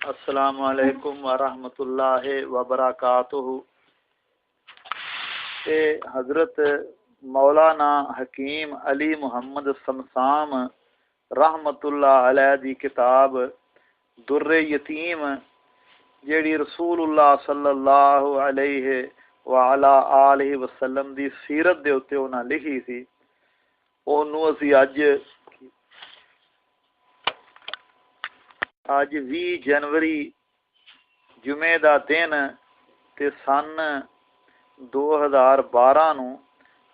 अस्सलामु अलैकुम वरहमतुल्लाहि वबरकातुहू। हज़रत मौलाना हकीम अली मुहम्मद समसाम रहमतुल्लाह अलैह दी किताब दुर्रे यतीम जेड़ी रसूलुल्लाह सल्लल्लाहु अलैहि व अला आलिहि वसल्लम दी सीरत दे उत्ते उन्हां लिखी सी, ओनू असी अज 20 जनवरी जुमे दा दिन ते सन 2012 नू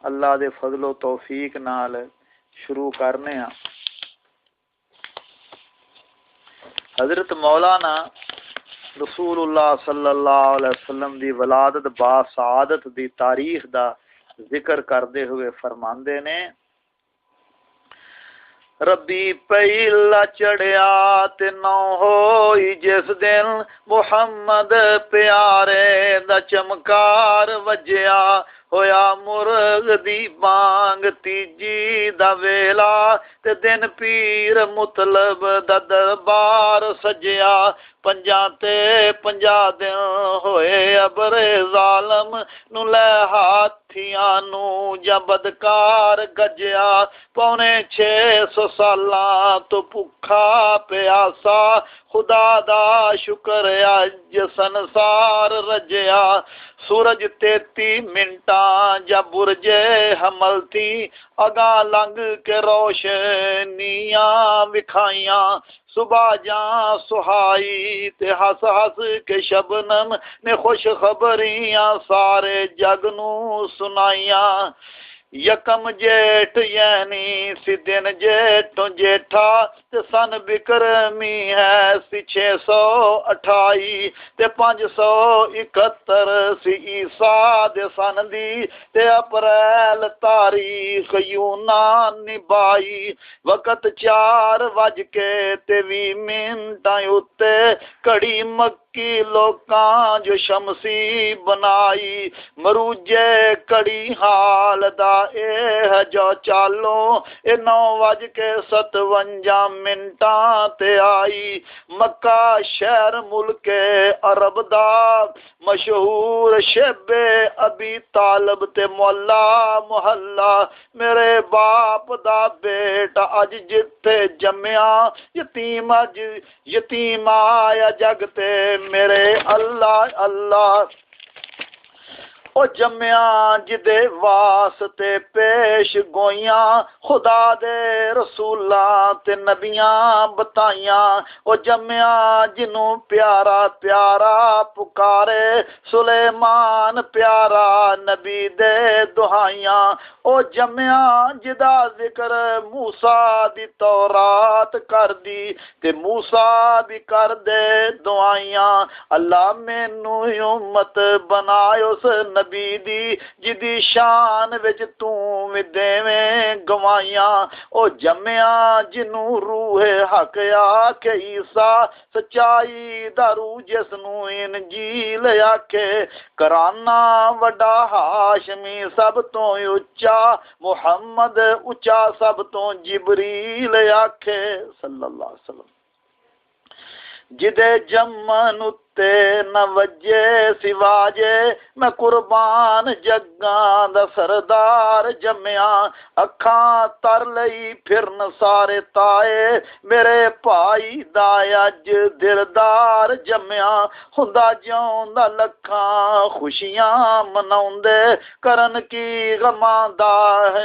अल्लाह दे फजलो तौफीक नाल शुरू करने आ। हजरत मौलाना रसूलुल्लाह सल्लल्लाहु अलैहि वसल्लम दी वलादत बा सआदत दी तारीख दा जिक्र करदे हुए फरमांदे ने, रबी पहिला चढ़िया ते नौ होई जिस दिन मुहम्मद प्यारे दा चमकार वजया, होया मुर्ग दी बांग तीजी दा वेला ते दिन पीर मुतलब दा दरबार सजया। 50 दिन होए अबरे जालम नू लै हाथियां नू जा बदकार गजया। 650 सालां तो भुखा प्यासा खुदा दा शुक्र अज संसार रजया। सूरज 33 मिंटां जा बुरजे हमल थी अगा लंघ के रोशनियां विखाइयां। सुबह जा सुहाई ते हस हस के शबनम ने खुश खबरियां सारे जग नू सुनाइयां। यकम जेठ यानी सी दिन जेठों जेठा ते सन बिक्रमी है सी 628 ते 571 सी ईसा दे सन दी ते अप्रैल तारीख यूनानी 22। वक़्त 4:20 उत्ते घड़ी मक्की लोकां जो शमसी बनाई। मरूजे घड़ी हाल दा एह जो चालो 9:57 ते आई। मक्का शहर मुल्के अरब दा मशहूर शेबे अबी तालब ते मोहल्ला मोहल्ला मेरे बाप दा बेटा अज जिथे जम्मिया यतीम अज यतीम आया जग ते मेरे अल्लाह अल्लाह। ओ जम्मिया जिदे वास्ते पेश गोइयां खुदा दे रसूलां ते नबियां बताइयां। ओ जम्मिया जिनू प्यारा प्यारा पुकारे सुलेमान प्यारा नबी दे दुहाइयां। ओ जम्मिया जिदा जिक्र मूसा दी तौरात कर दी ते मूसा भी कर दे दुआइयां। अल्लाह मैनू उम्मत बनाए उस नबी दी जिदी शान विच तू देवें गवाइयां। ओ जम्मिया जिनू रूहे हक आखे ईसा सच्चाई दा रूह जिसनू इंजील आखे। कराना वड्डा हाशमी सब तो उच्चा मुहम्मद उच्चा सब तो जिबरील आखे सल्लल्लाहु अलैहि वसल्लम। जिदे जम्मन उत्ते न वजे सिवाजे मैं कुर्बान जग्गां दा सरदार जम्मिया। अखां तर लई फिरन सारे ताए मेरे भाई दा अज दिलदार जम्मिया। हुंदा जिउंदा लखां खुशियां मनाउंदे करन की गमां दा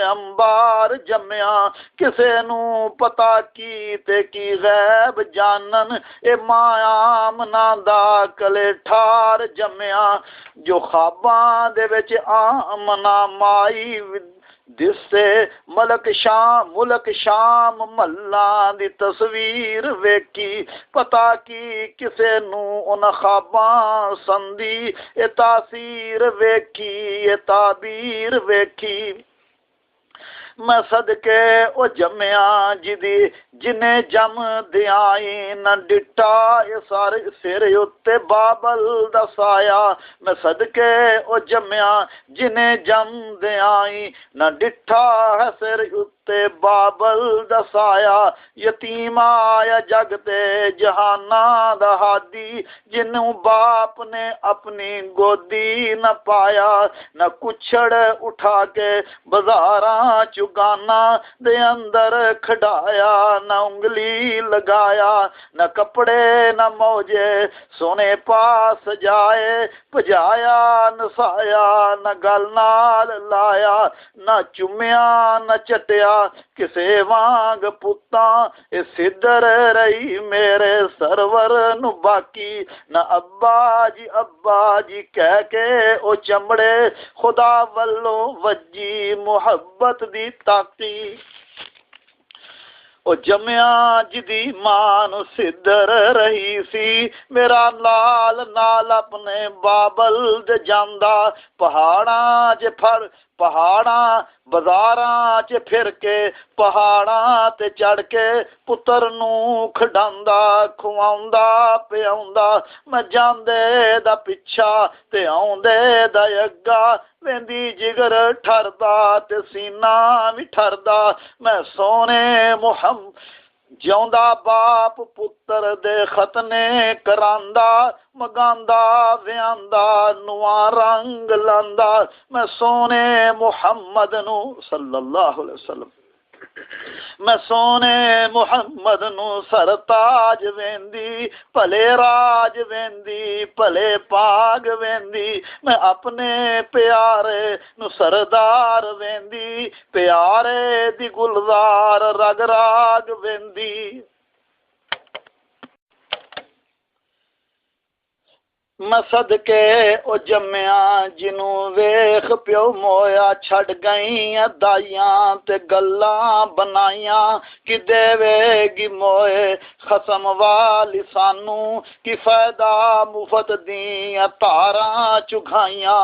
अंबार जम्मिया। किसे नू पता की ते की गैब जानन ए आमना दा कले ठार जम्मिया। जो ख्वाबां दे विच आमना माई दिसे मुल्क शाम मल्ला दी तस्वीर वेखी। पता की किसे नू उन ख्वाबां संदी ए तासीर वेखी ए ताबीर वेखी। मैं सदके ओ जम्मिया जिदी जिने जम दियाई न डिठा ए सारे सिर उत्ते बाबल दा साया। मैं सदके ओ जम्मिया जिने जम दियाई न डिठा है सिर ते बाबल दसाया यतीम आया जग ते जहाना दा हादी जिन्नू बाप ने अपनी गोदी न पाया न कुछड़ उठा के बाजारां चुगाना दे अंदर खड़ाया न उंगली लगाया न कपड़े न मौजे सोने पास जाए भजाया नसाया न गल नाल लाया न चुम्या न चटिया किसे वांग पुत्ता ए सिद्धर रही मेरे सरवर नु बाकी न अब्बा जी कह के ओ चमड़े खुदा वल्लों वजी मुहब्बत दी ताकी ओ जमिया जिदी मां सिद्धर रही सी मेरा लाल नाल अपने बाबल दे जांदा पहाड़ां च फर पहाड़ां बाजारां च फिर के पहाड़ां ते चढ़ के पुत्र नू खडांदा खुआंदा पिआंदा मैं जांदे दा पिछा ते आउंदे दा अग्गा वेंदी जिगर ठरदा ते सीना भी ठरदा मैं सोने जिਉਂदा बाप पुत्र दे खतने करांदा मगांदा व्यांदा नुआ रंग लांदा मैं सोने मुहम्मद नू सल्लल्लाहु अलैहि वसल्लम मैं सोने मुहम्मद नू सरताज वेंदी भले राज वेंदी भले पाग वेंदी मैं अपने प्यारे नू सरदार वेंदी प्यारे दी गुलजार रग राग वेंदी मैं सदके ओ जम्मिया जिनू वेख प्यो मोया छड़ गई दाइयां ते गल्लां बनाइयां कि देवेगी मोए खसम वाली सानू कि फायदा मुफत दियां तारां चुघाइयां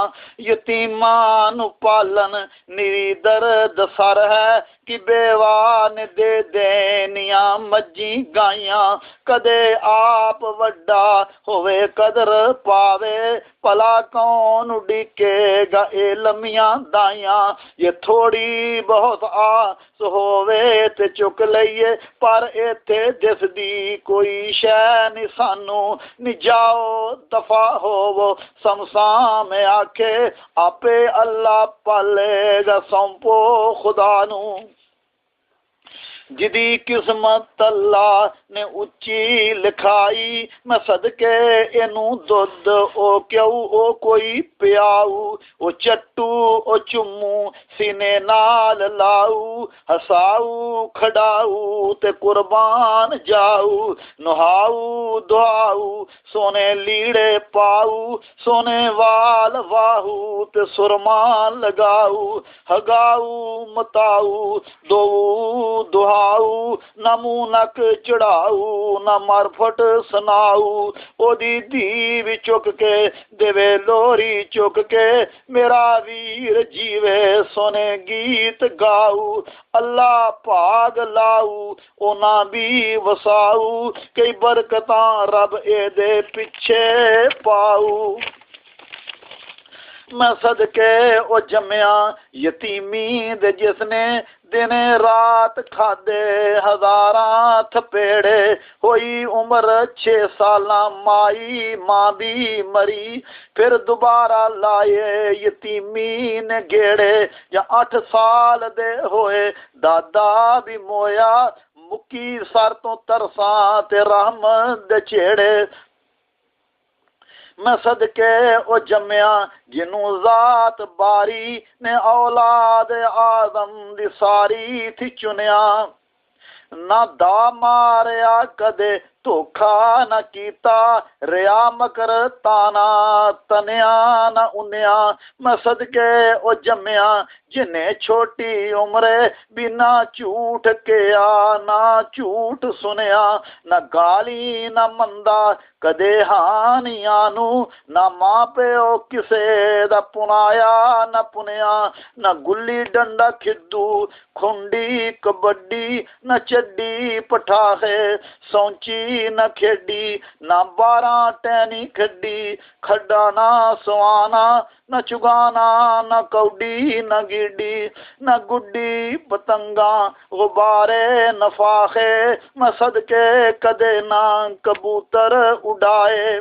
यतीमां नू पालन निरी दर्द सर है कि बेवा ने दे देनियां मज्जी गाइयां कदे आप वड्डा होवे कदर पावे भला कौन उड़ीकेगा ए लम्मियां दाइयां ये थोड़ी बहुत आस होवे ते चुक लईए पर इत्थे दिसदी कोई शै नी सानू नी जाओ दफा होवो समसा में आखे आपे अल्लाह पालेगा सौंपो खुदा नू जिदी किस्मत अल्लाह ने उच्ची लिखाई मैं सदके इनू दुध ओ क्यों ओ कोई प्याऊ ओ चट्टू ओ चुम्मू सीने नाल लाऊ हसाऊ खड़ाऊ ते कुर्बान जाऊ नुहाऊ दुआऊ सोने लीड़े पाऊ सोने वाल वाहू ते सुरमान लगाऊ हगाऊ मताऊ दो दुआ न मूनक चढ़ाऊ न मरफट सुनाऊ ओदी धी भी चुक के देवे लोरी चुक के मेरा वीर जीवे सोने गीत गाऊ अल्लाह भाग लाऊ ओना भी वसाऊ कई बरकतां रब एदे पिछे पाऊ मैं सदके ओ जम्मिया यतीमी दे जिसने दिन रात खादे हजारां थपेड़े होई उम्र 6 सालां माई मां भी मरी फिर दोबारा लाए यतीमी ने गेड़े या 8 साल दे होए दादा भी मोया मुक्की सर तो तरसा ते रहमत दे छेड़े मैं सदके ओ जम्मिया जिनू जात बारी ने औलाद आदम दी सारी थी चुनिया ना दा मारिया कदे धोखा न कीता रिया मकर ताना तनिया न उन्या मैं सदके ओ जम्मिया जिन्हें छोटी उम्रे बिना झूठ किया ना झूठ सुनिया न गाली न मंदा कदे हानियां नू ना मां प्यो किसे दा पुनाया न पुनिया न गुल्ली डंडा खिद्दू खुंडी कबड्डी न चड्डी पठाहे सौंची न खेडी, ना 12 टहनी खड्डी, खड्डा ना सुहाना, न चुगाना, न कौडी, न गिडी, न गुड्डी पतंगा गुब्बारे नफाखे, मैं सदके कदे ना कबूतर उड़ाए,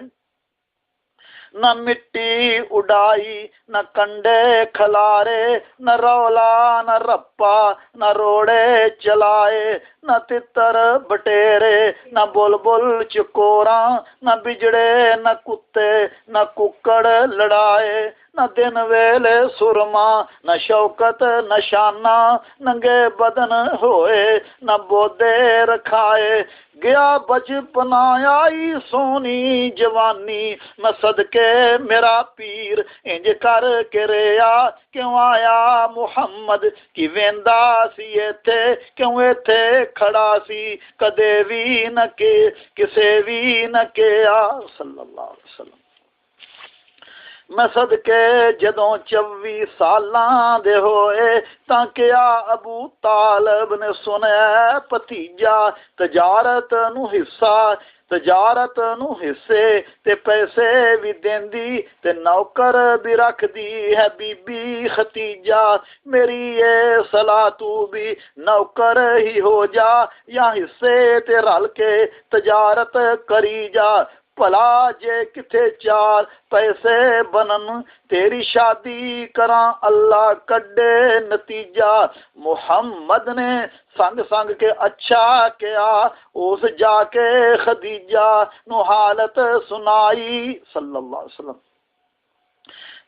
न मिट्टी उड़ाई, न कंडे खलारे, न रौला न रप्पा, न रोड़े चलाए, न तितर बटेरे, न बुलबुल चकोरा, न बिजड़े न कुत्ते, न कुक्कड़ लड़ाए, न दिन वेले सुरमा, न शौकत न शाना, नंगे बदन होए, न बोदे रखाए, गया बचपना आई सोनी जवानी, मैं सदके मेरा पीर इंज कर के रिया, क्यों आया मुहम्मद की वेंदा सी इथे, क्यों इथे खड़ा सी कदे भी न के किसे भी न किया सल्लल्लाहु अलैहि वसल्लम। मैं सदके जदों 24 सालां दे होए, तां क्या अबू तालब ने सुनया भतीजा तजारत नू हिस्सा, तजारत नू हिस्से ते पैसे भी देंदी ते नौकर भी रखदी है बीबी खतीजा, मेरी ये सलाह तू भी नौकर ही हो जा, या हिस्से ते रल के तजारत करी जा, भला जे किथे 4 पैसे बनन तेरी शादी करा, अल्लाह कड्डे नतीजा। मुहम्मद ने संग संग के अच्छा किया, उस जाके खदीजा नू हालत सुनाई सल्लल्लाहु अलैहि वसल्लम।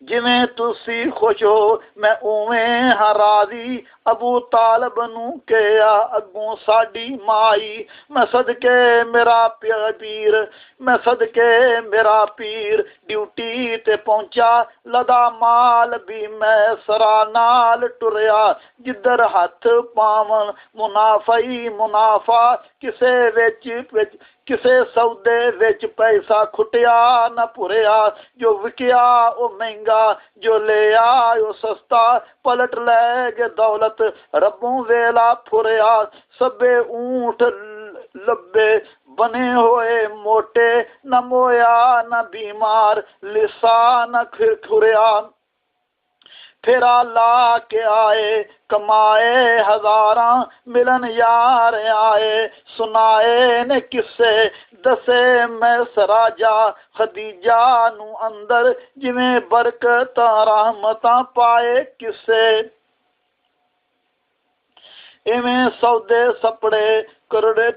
जिवें तुसी खुश हो मैं उवें हां राजी, अबू तालब नू किया अगों साडी माई, मैं सदके मेरा पीर, मैं सदके मेरा पीर ड्यूटी ते पहुंचा, लदा माल भी मैं सरा नाल टुरया, जिधर हथ पावन मुनाफा ही मुनाफा, किसे विच किसे सौदे विच पैसा खुटिया न भुरिया, जो विकिया ओ महंगा, जो लिया ओ सस्ता, पलट ले गए दौलत रब्बों वेला फुरिया, सबे ऊंट लब्बे बने हुए मोटे, न मोया न बीमार, लिसा न खुरिया, फेरा ला के आए कमाए हजारा, मिलन यार आए सुनाए ने किस्से, दसे मैं सराजा खदीजा नू अंदर, जिवें बरकत रहमतां पाए किस्से, इवें सौदे सपड़े करड़े,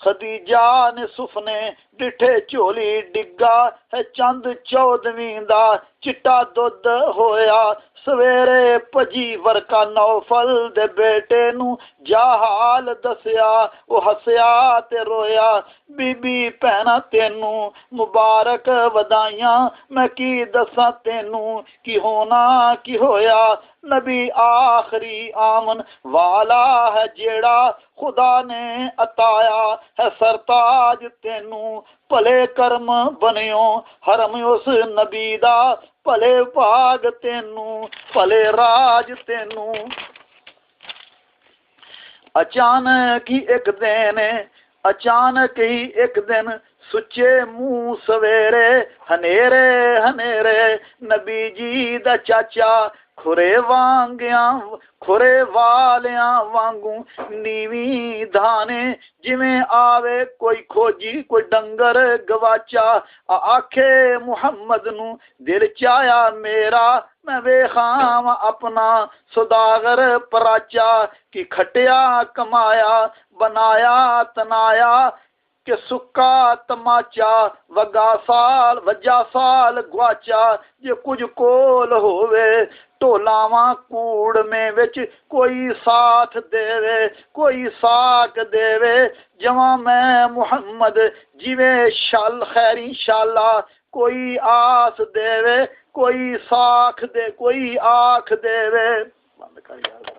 खदीजा ने सुफने डिठे झोली डिग्गा है, चंद 14वीं दा चिट्टा दुध होया, सवेरे भजी वरका नौफल दे बेटे नू जाहाल दसिया, ओ हसिया ते रोया, बीबी भैना तेनू मुबारक वधाइयां, मैं की दसां तेनू की होना की होया, नबी आखरी आमन वाला है जेड़ा, खुदा ने अताया है सरताज तेनू, भले कर्म बनियो हरम उस नबी दा, भले भाग तेनू भले राज तेनू। अचानक ही एक दिन सुच्चे मुंह सवेरे, हनेरे हनेरे नबी जी दा चाचा, खुरे वालियां वांगू नीवी धाने, जिवें आवे कोई खोजी कोई डंगर गवाचा, आखे मुहम्मद नू दिल चाया मेरा, मैं वेखाम अपना सुदागर पराचा, कि खटिया कमाया बनाया तनाया, के सुक्का तमाचा वजा साल गुआचा, जे कुछ कोल होवे ढोलावां कूड़ में विच, कोई साथ देवे कोई साक देवे, जवां मैं मुहम्मद जिवें शाल खैरी शाला, कोई आस देवे कोई साख दे कोई आख देवे। बंद कर यार।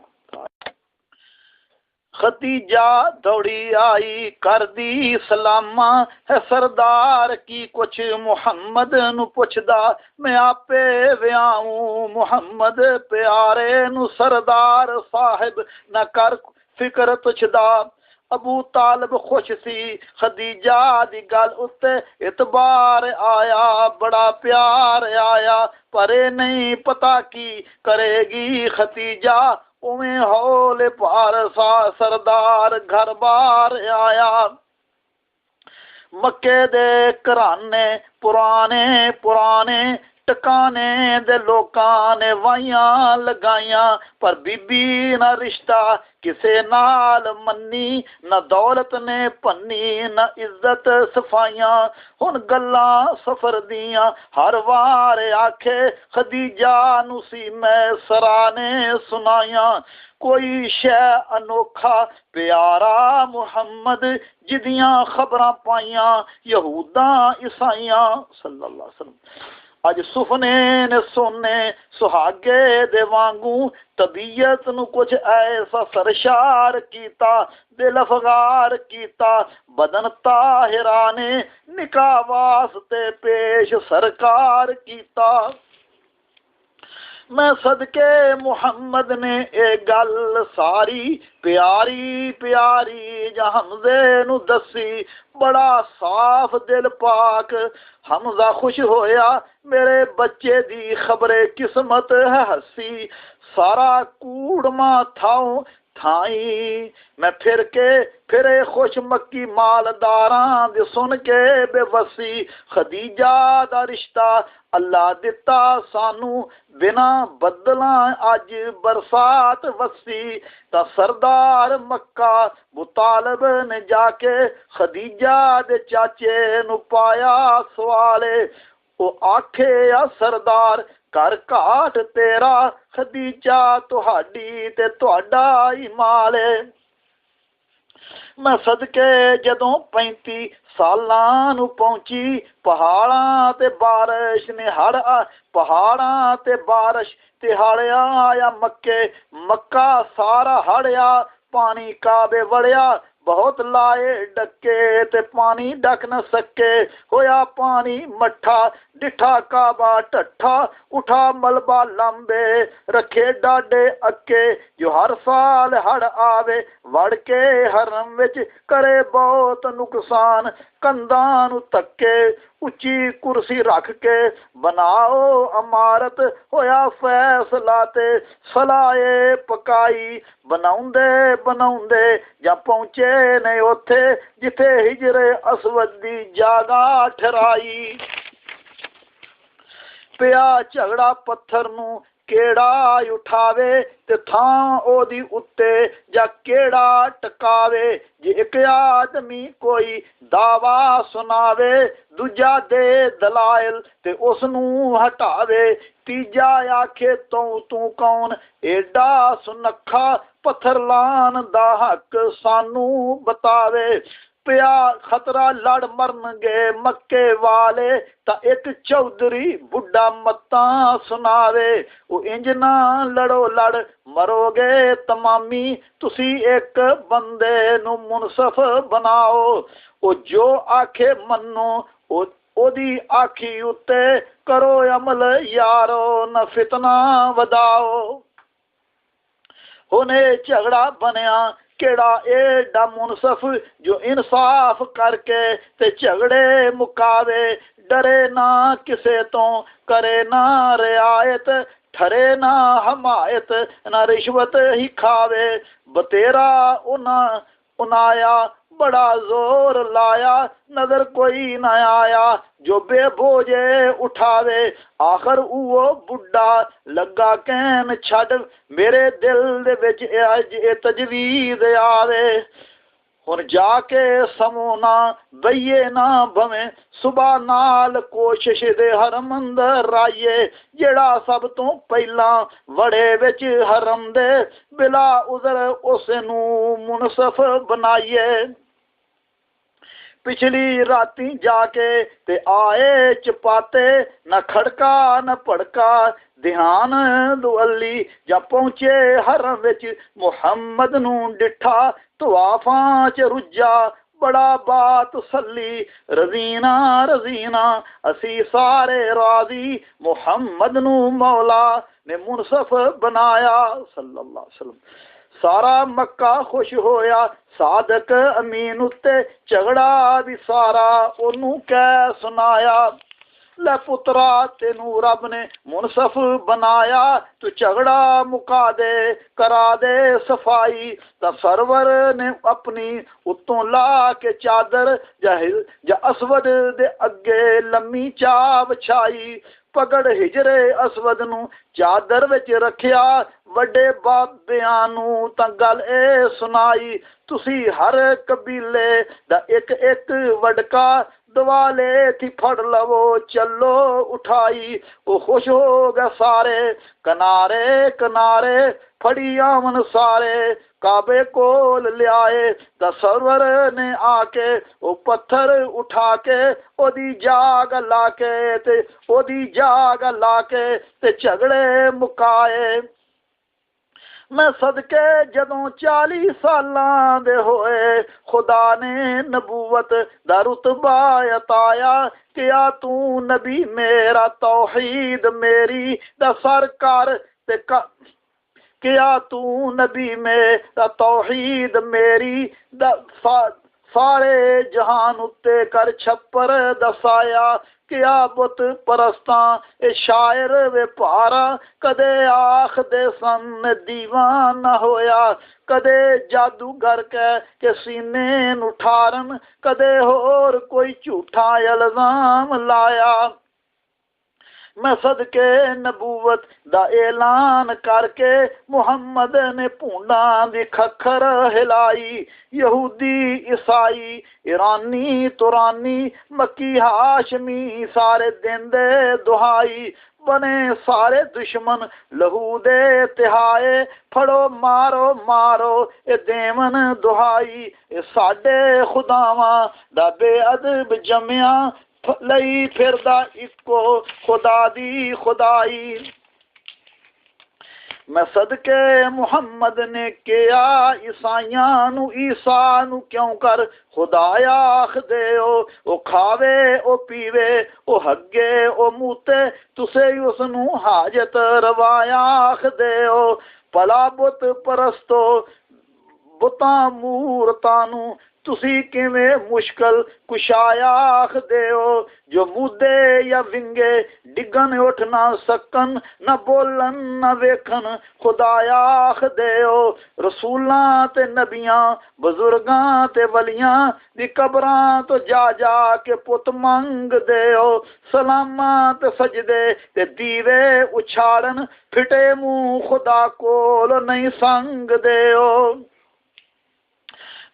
खदीजा दौड़ी आई कर दी सलामा, है सरदार की कुछ मुहम्मद नू पुछदा, मैं आपे व्याऊं मुहम्मद प्यारे नू, सरदार साहिब न कर फिक्र तुछदा, अबू तालिब खुश सी खदीजा दी गल उत्ते इतबार आया, बड़ा प्यार आया, पर नहीं पता की करेगी खदीजा। उमें हौले पार सा सरदार घर बार आया। मक्के दे घराने पुराने पुराने टकाने दे लोकां ने वाइयां लगाइयां, पर बीबी ना रिश्ता किसे नाल मन्नी, न दौलत ने भन्नी न इज्जत सफाइयां। हुन गल्लां सफर दियां हर वार आखे, खदीजा नू सी मैं सराने सुनाइयां। कोई शै अनोखा प्यारा मुहम्मद, जिदियां खबरां पाइयां यहूदा ईसाइयां सल्लल्लाहु अलैहि वसल्लम। अज सुफने ने सोने सुहागे दे वांगू, तबीयत नू कुछ ऐसा सरशार कीता, दिल अफगार कीता, बदन ताहिरा ने निकाह वास्ते पेश सरकार कीता। मैं सदके मुहम्मद ने ए गल सारी प्यारी प्यारी जा हमजे नू दसी, बड़ा साफ दिल पाक हमजा खुश होया, मेरे बच्चे दी खबरे किस्मत है हसी। सारा कूड़मा थाऊं थाई मैं फिर के फिरे खुश मक्की मालदारां दे सुन के बेवसी। खदीजा दा रिश्ता अल्लाह दिता सानू, बिना बदलां अज बरसात वसी। ता सरदार मक्का अबू तालिब ने जाके खदीजा दे चाचे नू पाया सवाले। ओ आखे आ सरदार घर घाट तेरा, खदीजा तुहाडी ते तुहाडा ही माले। मैं सदके जदों 35 सालां नू पहुंची, पहाड़ां ते बारिश ने हड़ पहाड़ां ते बारिश ते हड़िया आया मक्के। मक्का सारा हड़िया, पानी काबे वड़िया, बहुत लाए डके ते पानी डक न सके। होया पानी मठा डिठा काबा टठा, उठा मलबा लंबे रखे डाडे अक्के। जो हर साल हड़ आवे वड़ के हरम विच, करे बहुत नुकसान कंधां नू तक्के। उच्ची कुर्सी रख के बनाओ इमारत, होया फैसला ते सलाए पकाई। बनाउंदे बनाउंदे जा पहुंचे ने उथे, जिथे हिजरे असवद दी जागा ठहराई। पिया झगड़ा पत्थर नू केड़ा उठावे, ते थां ओदी उत्ते जा केड़ा टकावे। जे एक आदमी कोई दावा सुनावे, दूजा दे दलाइल ते उसनू हटावे। तीजा आखे तू कौन एडा सुनखा, पत्थर लान दा हक सानू बतावे। पिया खतरा लड़ मरनगे मक्के वाले, ता एक चौधरी बुढ़ा मत्तां सुनावे। ओ इंज ना लड़ो लड़ मरोगे तमामी, तुसी एक बंदे नू मुनसफ बनाओ। ओ जो आखे मन्नो ओदी आखी उत्ते करो अमल यारो, न फितना वधाओ। हुने झगड़ा बनया केड़ा एडा मुनसफ, जो इंसाफ करके ते झगड़े मुकावे। डरे ना किसे तो करे ना रियायत, ठरे ना हमायत ना रिश्वत ही खावे। बतेरा उनाया बड़ा जोर लाया, नजर कोई न आया जो बेबोझे उठावे। आखर वो बुढ़ा लगा कहन छड़, मेरे दिल दे विच अज ए तजवीज आवे। हुन जाके समोना बइये ना भवें, सुबह नाल कोशिश दे हरम अंदर आइए। जेड़ा सब तो पहला वड़े विच हरम दे, बिला उज़र उस नू मुनसफ बनाइए। पिछली राती जाके ते आए चपाते, न खड़का न भड़का ध्यान दुअली। जा पहुंचे हरम विच मुहम्मद नू डिठा, तवाफां च रुझा बड़ा बात सली। रजीना रजीना असी सारे राजी, मुहम्मद नू मौला ने मुनसफ बनाया सल्लल्लाहु अलैहि वसल्लम। सारा मक्का खुश होया सादक अमीन उत्ते झगड़ा भी सारा ओनू कह सुनाया ले पुत्रा तेनू रब ने मुनसफ बनाया तू झगड़ा मुका दे करा दे सफाई ता सरवर ने अपनी उत्तों ला के चादर जा असवद दे अगे लम्मी चा बिछाई पगड़ हिजरे असवद नू चादर विच रखिया वड्डे बाबियां नू तां गल ए सुनाई तुसी हर कबीले दा एक वडका दवाले थी फड़ लवो चलो उठाई वो खुश हो गए सारे किनारे किनारे फड़ी आमन सारे काबे कोल लियाए दा सरवर ने आके वो पत्थर उठा के ओदी जाग लाके ते ओदी जाग लाके ते झगड़े मुकाए मैं सदके जदों 40 सालां दे होए खुदा ने नबूवत दा रुतबा अताया क्या तू नबी मेरा तौहीद मेरी दा सर कर ते क्या तू नबी मेरा तौहीद मेरी दा सारे जहान उत्ते कर छप्पर दसाया क्या बुत परस्तां ए शायर वे पारा कदे आख दे सन दीवाना होया कदे जादूगर के सीने नू ठारन कदे होर कोई झूठा इल्जाम लाया मैं सदके नबूवत दा ऐलान करके मुहम्मद ने भूंडा दी खखर हिलाई यहूदी ईसाई ईरानी तुरानी मक्की हाशमी सारे देंदे दुहाई बने सारे दुश्मन लहू दे तिहाए फड़ो मारो मारो ए देवन दुहाई ए साडे खुदावां दा बेअदब जमिया लई फिरदा इको खुदा दी खुदाई मैं सदके मुहम्मद ने किया ईसाइयां नू ईसा नू क्यों कर खुदाया आख दे ओ खावे ओ पीवे ओ हगे ओ मूते तुसे उस नू हाजत रवाया आख दे भला बुत परस्तो बुता मूरतां नू तुसी किवें मुश्किल कुशाया आख दे जो मुद्दे या विंगे डिगन उठ ना सकन न बोलन न वेखन खुदाया आख दे रसूलां ते नबियां बुजुर्गां ते वलियां दी कबरां तो जा जा के पुत मंग दे सलामां ते सजदे ते दीवे उछाड़न फिटे मुंह खुदा कोल नहीं संग दे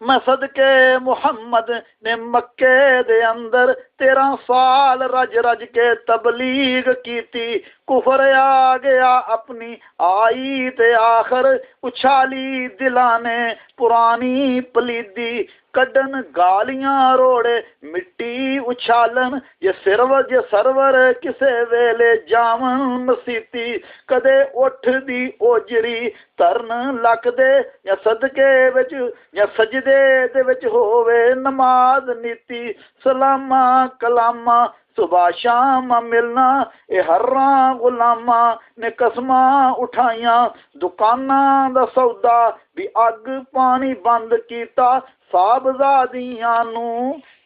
मैं सदके मुहम्मद ने मक्के दे अंदर 13 साल रज रज के तबलीग कीती कुफर आ गया अपनी आई ते आखर उछाली दिलां ने पुरानी पलीदी कड्डन गालियां रोड़े मिट्टी उछालन जे सरवर किसे वेले जावन मसीती कदे उठ दी ओजरी तरन लक दे या सदके विच या सजदे दे विच होवे नमाज नीति सलामा कलामा सुबह शाम मिलना ए हर्रा गुलामा ने कसमा उठाइया दुकाना दा सौदा भी अग पानी बंद कीता साहबजादियां नू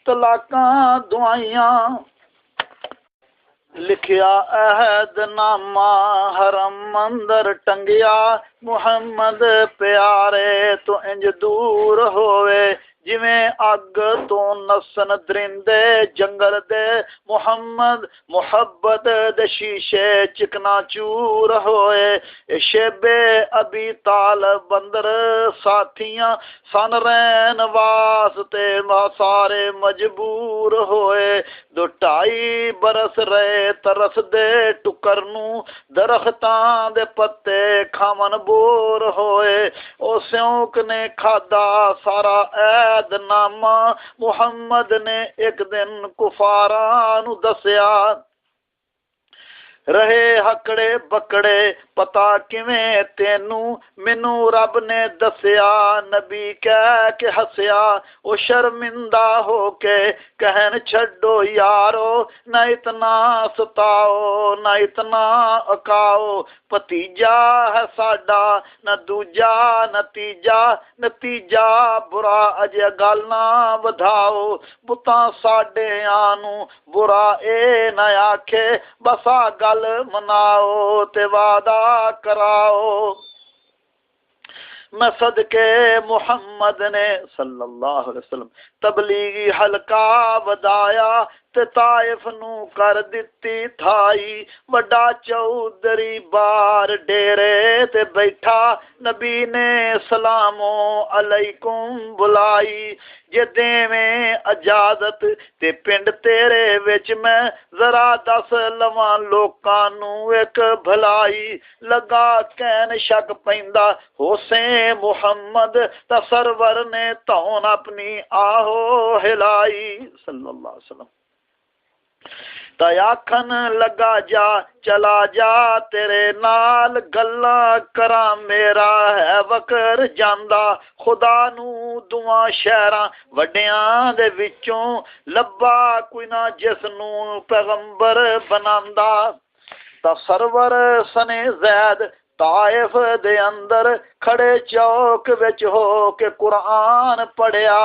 तलाकां दुआइयां लिखिया अहदनामा हरम अंदर टंगिया मुहम्मद प्यारे तो इंज दूर होवे जिवें अग तो नसन दरिंदे जंगल दे मुहम्मद मुहब्बत दे शीशे चिकना चूर होए शेबे अबी तालब बंदर साथियां सन रैन वास्ते सारे मजबूर होए 2.5 बरस रहे तरस दे टुकर नू दरख्तां दे पत्ते खावन बोर होए ओ स्योक ने खादा सारा नामा मुहम्मद ने एक दिन कुफारा नू दसिया रहे हकड़े बकड़े पता किवें तेनू मैनू रब ने दसिया नबी कह के हसिया ओ शर्मिंदा हो के कहन छड्डो यारो न इतना सताओ न इतना अकाओ भतीजा है साडा न दूजा नतीजा नतीजा बुरा अजे गल ना वधाओ बुता साडे आनू बुरा ए न आखे बसा गल मनाओ ते वादा कराओ मैं सदके मुहम्मद ने सल्लल्लाहु अलैहि वसल्लम तबलीगी हलका वदाया ते ताइफ नू कर दिती थाई वड्डा चौधरी बार डेरे ते बैठा नबी ने सलामो अलैकुम बुलाई जे देवें इजाजत ते पिंड तेरे विच मैं जरा दस लवां लोकां नू एक भलाई लगा कहन शक पैंदा होसे मुहम्मद ता सरवर ने धौन अपनी आहो हिलाई सल्लल्लाहु अलैहि वसल्लम आखन लगा जा चला जा तेरे नाल गल्ला करा मेरा है वकर जांदा खुदा नू दुआ शहरां वड्डियां दे विचों लब्बा कोई ना जिस नू पैगंबर बनांदा ता सरवर सने जैद ताइफ दे अंदर खड़े चौक विच हो के कुरान पढ़िया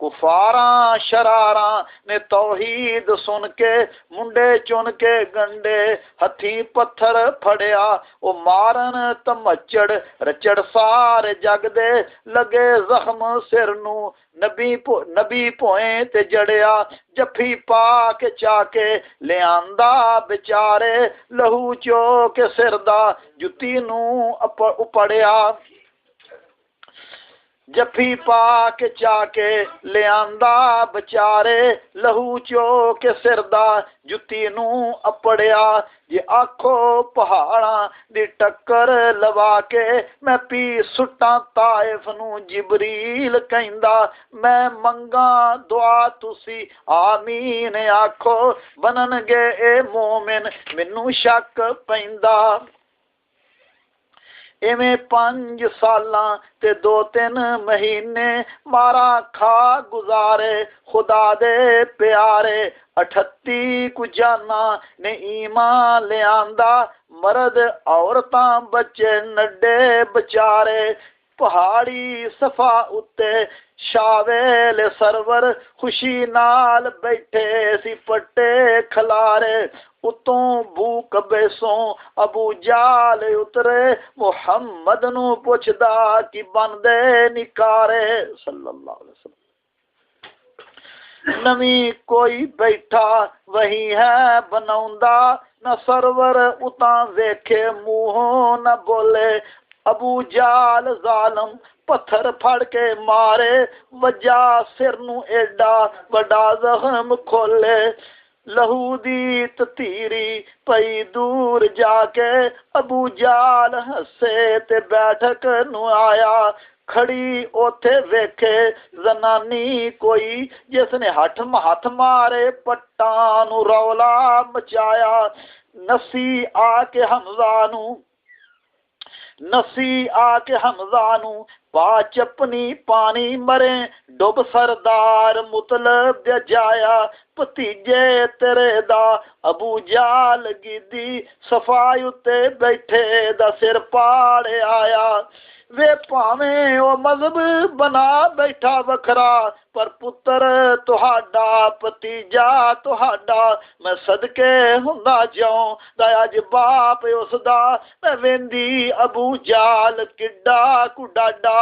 कुफारा शरारा ने तौहीद सुन के मुंडे चुन के गंडे हथी पत्थर फड़िया ओ मारन तमचड़ रचड़ सारे जग दे लगे जख्म सिर नू नबी पोए ते जड़िया जफी पा के चाके ले आंदा बेचारे लहू चो के सिर दा जुती नू उपड़िया जफी पा के चाके ले आंदा बेचारे लहू चो के सिर दा जुती नू अपड़िया जे आखो पहाड़ा दी टक्कर लवा के मैं पी सुट्टा ताइफ नू जिबरील कहंदा मैं मंगा दुआ तुसी आमीन आखो बननगे ए मोमिन मैनू शक पैंदा इवें 5 सालां ते 2-3 महीने मारा खा गुजारे खुदा दे प्यारे 38 कु जाना ने ईमान ले आंदा मर्द औरतां बच्चे नड्डे बेचारे पहाड़ी सफा उत्ते शावेल सरवर खुशी नाल बैठे सी पट्टे खलारे उतों बू कबेसों अबू जाल उतरे मुहम्मद नू पुछदा कि बनदे निकारे सल्लल्लाहु अलैहि वसल्लम नवी कोई बैठा वही है बनाउंदा न सरवर उतां वेखे मुंहों न बोले अबू जाल जालम पत्थर फड़ के मारे वजा सिर नू एडा वड्डा जख्म खोले लहू दी ततीरी पई दूर जाके अबू जाल हसे ते बैठक नू आया खड़ी ओथे वेखे जनानी कोई जिसने हथ मारे पट्टा नू रौला मचाया नसी आके हमजा नू पा चपनी पानी मरे डुब सरदार मुतलब जाया भतीजे तेरे दा अबू जाल गिदी सफाई उत्ते बैठे दा सिर पाड़े आया वे भावें ओ मजहब बना बैठा वखरा पर पुत्र तुहाडा भतीजा तुहाडा मैं सदके हुंदा जाऊं दा अज बाप उसदा मैं वेंदी अबू जाल किड्डा कुडाडा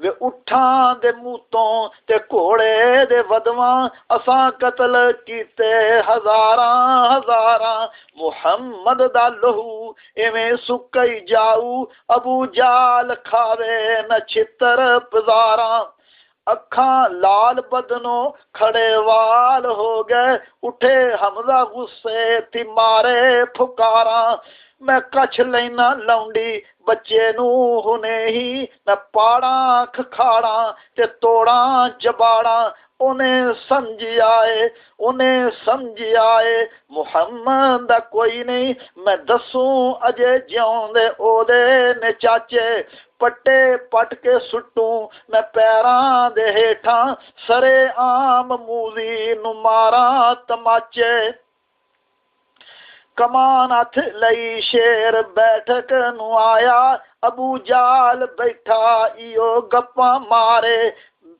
वे उठां दे मूतों ते घोड़े दे वदवां असां कतल कीते हजारां मुहम्मद दा लहू इवें सुकई जाऊ अबू जाल खावे न छितर पजारां अखां लाल बदनों खड़े वाल हो गए उठे हमजा गुस्से ती मारे फुकारा मैं कछ लेना लौंडी बच्चे नू हुने ही मैं पाड़ा खखाड़ा ते तोड़ा जबाड़ा उन्हें समझ आए मुहम्मद दा कोई नहीं। मैं दसूं अजे जिਉਂदे ओदे ने चाचे, पट्टे पट के सुटूं मैं पैरां दे हेठां, सरे आम मूली नू मारां तमाचे। कमान हथ लई शेर बैठक नू आया, अबू जाल बैठा इयो गप्पा मारे।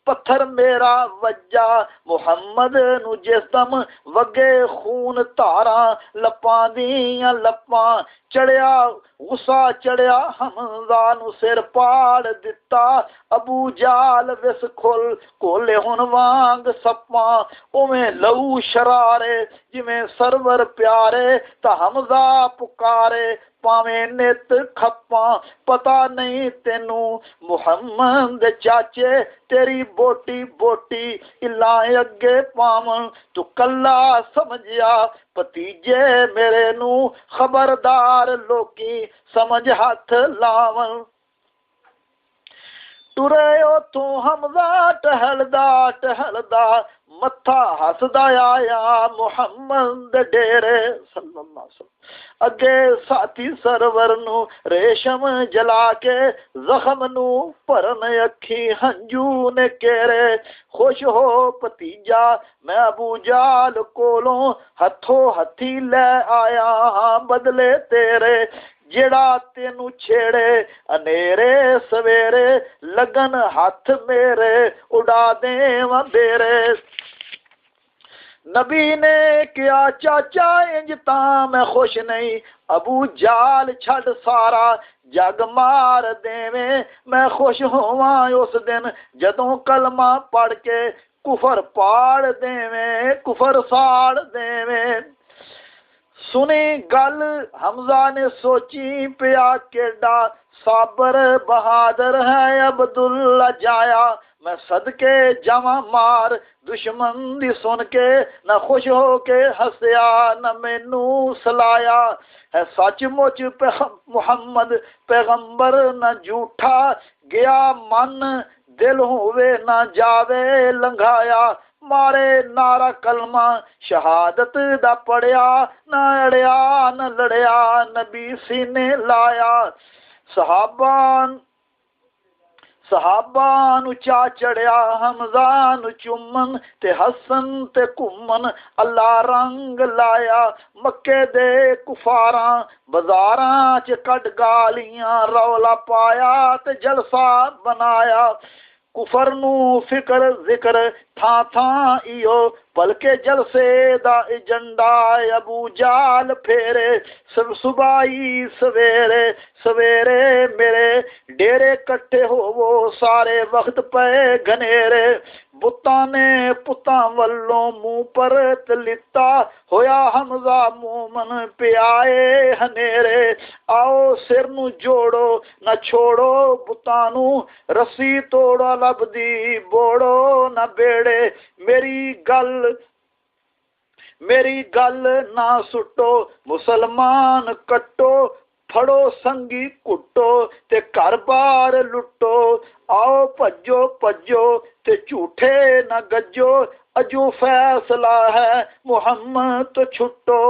पत्थर मेरा वज्जा मुहम्मद नू जिस दम, वगे खून धारा लपां दियां लपां। चढ़िया गुस्सा चढ़िया हमजा नू सिर पाड़ दिता, अबू जाल विस कोले हुन वांग सप्पां। उवें लहू शरारे जिवें सरवर प्यारे, ता हमजा पुकारे पावें नित खप्पां। पता नहीं तेनू मुहम्मद दे चाचे, तेरी बोटी बोटी इला अगे पावन। तू कला समझिया भतीजे मेरे नू, खबरदार लोकी समझ हथ लावन। टुरे तू हमजा टहलदा मत्था हसदा आया मुहम्मद डेरे सल्लल्लाहु अलैहि वसल्लम। अगे साथी सरवर नू रेशम जला के, जख्म नू भरन अखी हंजू ने केरे। खुश हो भतीजा मैं अबू जाल कोलों, हथों हथी ले आया बदले तेरे। जेड़ा तेनू छेड़े अनेरे सवेरे, लगन हाथ मेरे उड़ा देवां बेरे। नबी ने क्या चाचा इंज तां मैं खुश नहीं, अबू जाल छड़ सारा जग मार देवे। मैं खुश होवां उस दिन जदों कलमा पढ़ के, कुफर पाड़ देवे कुफर साड़ देवे। सुनी गल हमजा ने सोची पिया, केडा साबर बहादुर है अब्दुल्ला जाया। मैं सदके जावा मार दुश्मन दी सुन के, न खुश हो के हसया न मैनू सलाया। है सचमुच मुहम्मद पैगंबर न झूठा, गया मन दिल होवे न जावे लंघाया। मारे नारा कलमा शहादत दा पढ़िया, न अड़िया न लड़िया नबी सीने लाया। सहाबा नू चा चढ़िया हमजा नू चुमन, ते हसन ते घूमन अल्लाह रंग लाया। मक्के दे कुफारां बाजारां च कड गालियां, रौला पाया ते जलसा बनाया। कुफर नू फिकर जिक्र थां थां इयो, बल्कि जलसे दा एजेंडा अबू जाल फेरे। सब सुबाई सवेरे सवेरे मेरे, डेरे कट्ठे होवो सारे वक्त पे घनेरे। बुत्तां ने पुत्तां वल्लों मुंह पर लिता, होया हमजा मोमन पियाए हनेरे। आओ सिर नू जोड़ो न छोड़ो बुत्तां नू, रस्सी तोड़ो लभदी बोड़ो न बेड़े। मेरी गल ना सुटो मुसलमान कट्टो, फड़ो संगी कुटो ते घर बार लुटो। आओ भज्जो भज्जो ते झूठे न गज्जो, अजू फैसला है मुहम्मद तो छुटो।